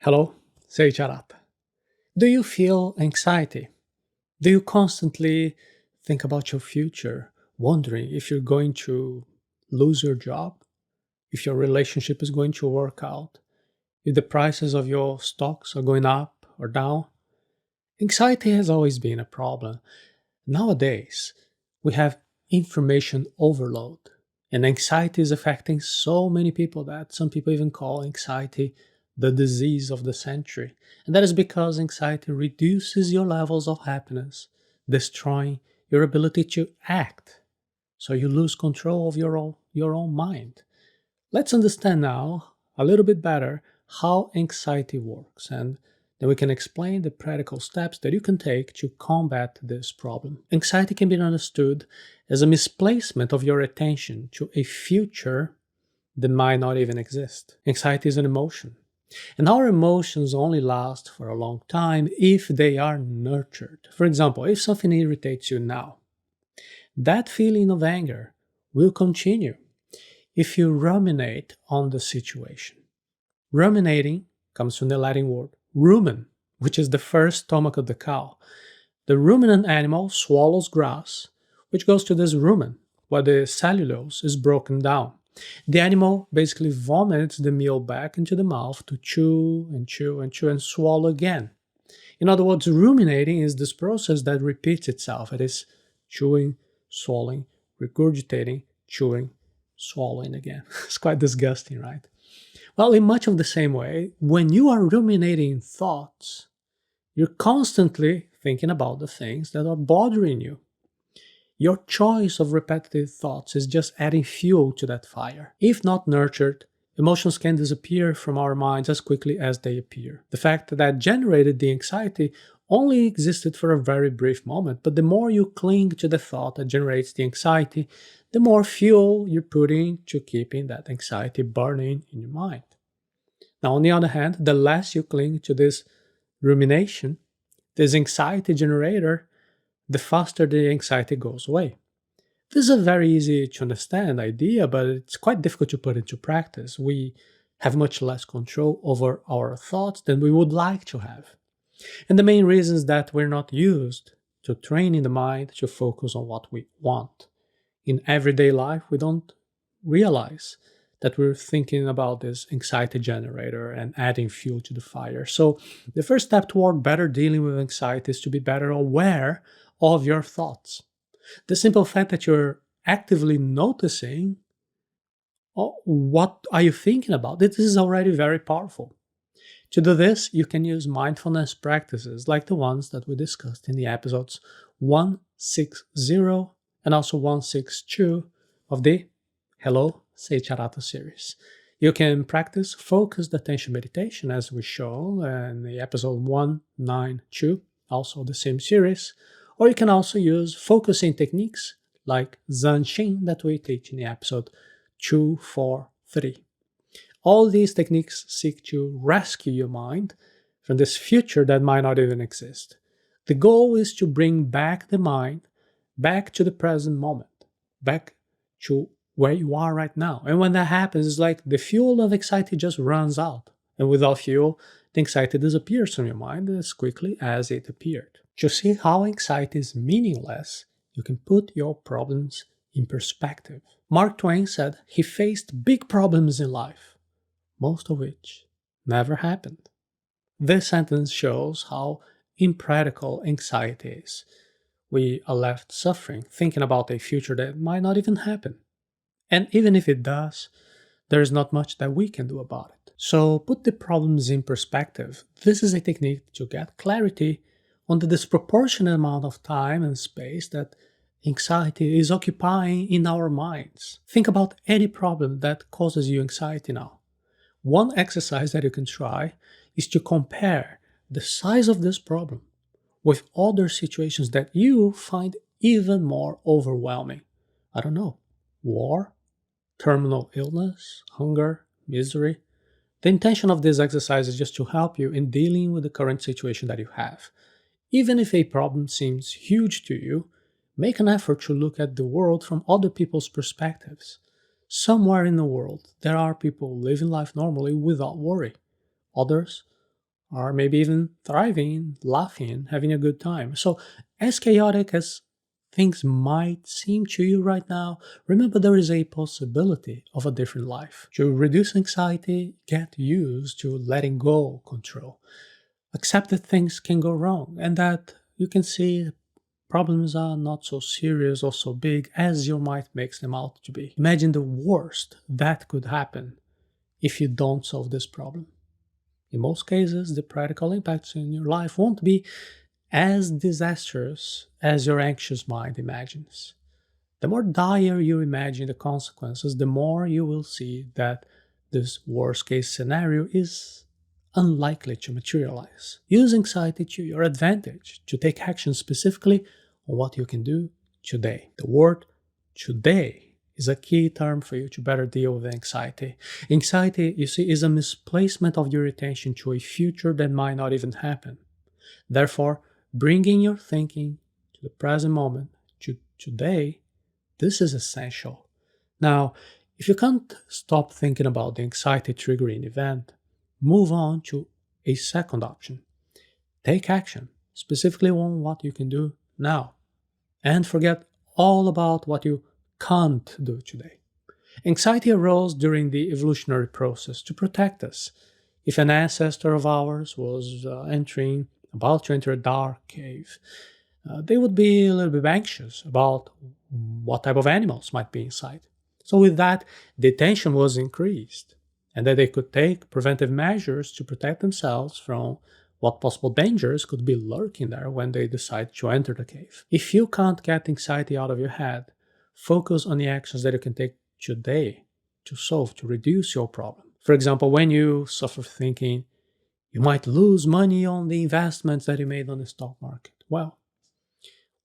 Hello, Seiiti Arata. Do you feel anxiety? Do you constantly think about your future, wondering if you're going to lose your job, if your relationship is going to work out, if the prices of your stocks are going up or down? Anxiety has always been a problem. Nowadays, we have information overload, and anxiety is affecting so many people that some people even call anxiety the disease of the century. And that is because anxiety reduces your levels of happiness, destroying your ability to act. So you lose control of your own mind. Let's understand now a little bit better how anxiety works, and then we can explain the practical steps that you can take to combat this problem. Anxiety can be understood as a misplacement of your attention to a future that might not even exist. Anxiety is an emotion, and our emotions only last for a long time if they are nurtured. For example, if something irritates you now, that feeling of anger will continue if you ruminate on the situation. Ruminating comes from the Latin word rumen, which is the first stomach of the cow. The ruminant animal swallows grass, which goes to this rumen, where the cellulose is broken down. The animal basically vomits the meal back into the mouth to chew and chew and chew and swallow again. In other words, ruminating is this process that repeats itself. It is chewing, swallowing, regurgitating, chewing, swallowing again. It's quite disgusting, right? Well, in much of the same way, when you are ruminating thoughts, you're constantly thinking about the things that are bothering you. Your choice of repetitive thoughts is just adding fuel to that fire. If not nurtured, emotions can disappear from our minds as quickly as they appear. The fact that generated the anxiety only existed for a very brief moment, but the more you cling to the thought that generates the anxiety, the more fuel you're putting to keeping that anxiety burning in your mind. Now, on the other hand, the less you cling to this rumination, this anxiety generator, the faster the anxiety goes away. This is a very easy to understand idea, but it's quite difficult to put into practice. We have much less control over our thoughts than we would like to have. And the main reason is that we're not used to training the mind to focus on what we want. In everyday life, we don't realize that we're thinking about this anxiety generator and adding fuel to the fire. So the first step toward better dealing with anxiety is to be better aware of your thoughts. The simple fact that you're actively noticing what are you thinking about, this is already very powerful. To do this, you can use mindfulness practices like the ones that we discussed in the episodes 160 and also 162 of the Hello, Seiiti Arata series. You can practice focused attention meditation as we show in the episode 192, also the same series, or you can also use focusing techniques like Zanshin that we teach in the episode 243. All these techniques seek to rescue your mind from this future that might not even exist. The goal is to bring back the mind back to the present moment, back to where you are right now. And when that happens, it's like the fuel of anxiety just runs out. And without fuel, the anxiety disappears from your mind as quickly as it appeared. To see how anxiety is meaningless, you can put your problems in perspective. Mark Twain said he faced big problems in life, most of which never happened. This sentence shows how impractical anxiety is. We are left suffering, thinking about a future that might not even happen. And even if it does, there is not much that we can do about it. So put the problems in perspective. This is a technique to get clarity on the disproportionate amount of time and space that anxiety is occupying in our minds. Think about any problem that causes you anxiety now. One exercise that you can try is to compare the size of this problem with other situations that you find even more overwhelming. I don't know, war, terminal illness, hunger, misery. The intention of this exercise is just to help you in dealing with the current situation that you have. Even if a problem seems huge to you, make an effort to look at the world from other people's perspectives. Somewhere in the world, there are people living life normally without worry. Others or maybe even thriving, laughing, having a good time. So, as chaotic as things might seem to you right now, remember there is a possibility of a different life. To reduce anxiety, get used to letting go control. Accept that things can go wrong and that you can see problems are not so serious or so big as your mind makes them out to be. Imagine the worst that could happen if you don't solve this problem. In most cases, the practical impacts in your life won't be as disastrous as your anxious mind imagines. The more dire you imagine the consequences, the more you will see that this worst case scenario is unlikely to materialize. Use anxiety to your advantage to take action specifically on what you can do today. The word today is a key term for you to better deal with anxiety. Anxiety, you see, is a misplacement of your attention to a future that might not even happen. Therefore, bringing your thinking to the present moment, to today, this is essential. Now, if you can't stop thinking about the anxiety triggering event, move on to a second option. Take action, specifically on what you can do now, and forget all about what you can't do today. Anxiety arose during the evolutionary process to protect us. If an ancestor of ours was about to enter a dark cave, they would be a little bit anxious about what type of animals might be inside. So, with that, the attention was increased, and that they could take preventive measures to protect themselves from what possible dangers could be lurking there when they decide to enter the cave. If you can't get anxiety out of your head, focus on the actions that you can take today to reduce your problem. For example, when you suffer thinking you might lose money on the investments that you made on the stock market, well,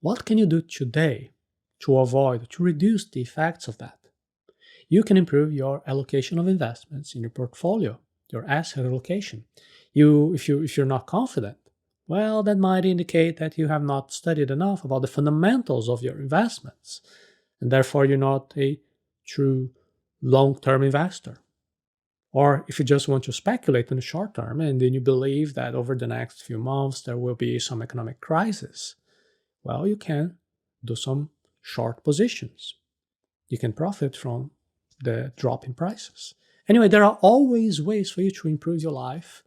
what can you do today to reduce the effects of that? You can improve your allocation of investments in your portfolio, your asset allocation. If you're not confident, well, that might indicate that you have not studied enough about the fundamentals of your investments, and therefore you're not a true long-term investor. Or if you just want to speculate in the short term and then you believe that over the next few months there will be some economic crisis, well, you can do some short positions. You can profit from the drop in prices. Anyway, there are always ways for you to improve your life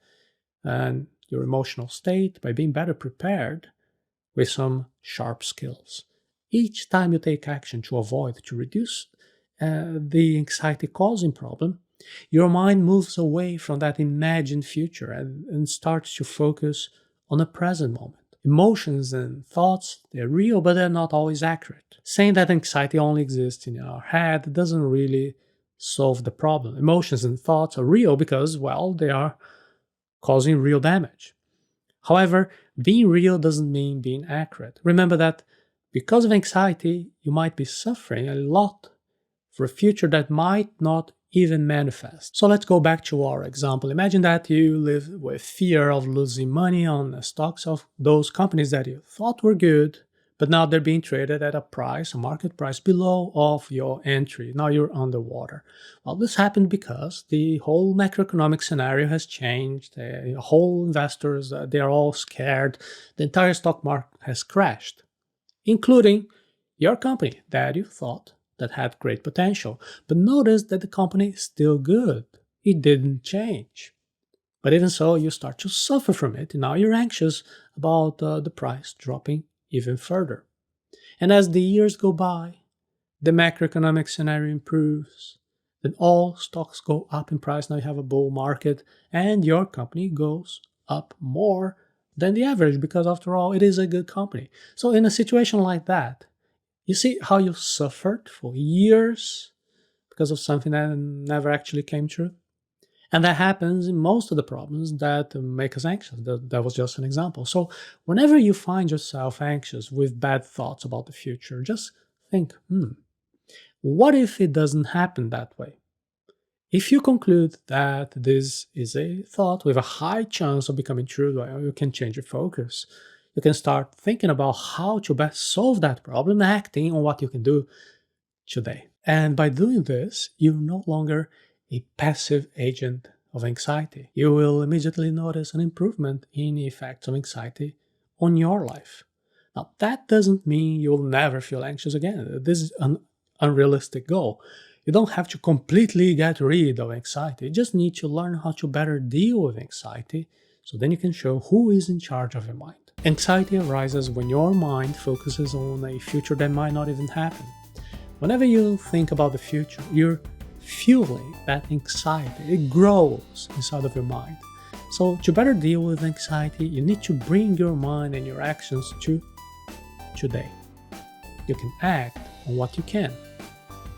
and your emotional state by being better prepared with some sharp skills. Each time you take action to reduce the anxiety causing problem, your mind moves away from that imagined future and starts to focus on the present moment. Emotions and thoughts, they're real, but they're not always accurate. Saying that anxiety only exists in our head doesn't really solve the problem. Emotions and thoughts are real because, well, they are causing real damage. However, being real doesn't mean being accurate. Remember that because of anxiety, you might be suffering a lot for a future that might not even manifest. So let's go back to our example. Imagine that you live with fear of losing money on the stocks of those companies that you thought were good, but now they're being traded at a market price below of your entry. Now you're underwater. Well, this happened because the whole macroeconomic scenario has changed. The whole investors, they're all scared. The entire stock market has crashed, including your company that you thought that had great potential. But notice that the company is still good. It didn't change. But even so, you start to suffer from it. And now you're anxious about the price dropping even further. And as the years go by, the macroeconomic scenario improves. Then all stocks go up in price. Now you have a bull market and your company goes up more than the average because after all, it is a good company. So in a situation like that, you see how you suffered for years because of something that never actually came true? And that happens in most of the problems that make us anxious. That was just an example. So whenever you find yourself anxious with bad thoughts about the future, just think, what if it doesn't happen that way? If you conclude that this is a thought with a high chance of becoming true, well, you can change your focus. You can start thinking about how to best solve that problem, acting on what you can do today. And by doing this, you're no longer a passive agent of anxiety, you will immediately notice an improvement in the effects of anxiety on your life. Now, that doesn't mean you'll never feel anxious again. This is an unrealistic goal. You don't have to completely get rid of anxiety. You just need to learn how to better deal with anxiety so then you can show who is in charge of your mind. Anxiety arises when your mind focuses on a future that might not even happen. Whenever you think about the future, you're fueling that anxiety. It grows inside of your mind. So to better deal with anxiety, you need to bring your mind and your actions to today. You can act on what you can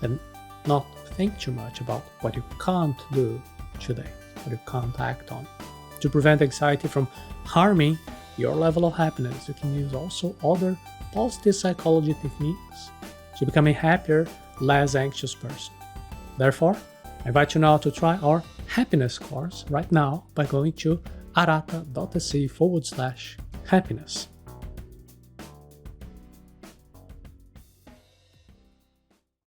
and not think too much about what you can't do today, what you can't act on. To prevent anxiety from harming your level of happiness, you can use also other positive psychology techniques to become a happier, less anxious person. Therefore, I invite you now to try our happiness course right now by going to arata.se/happiness.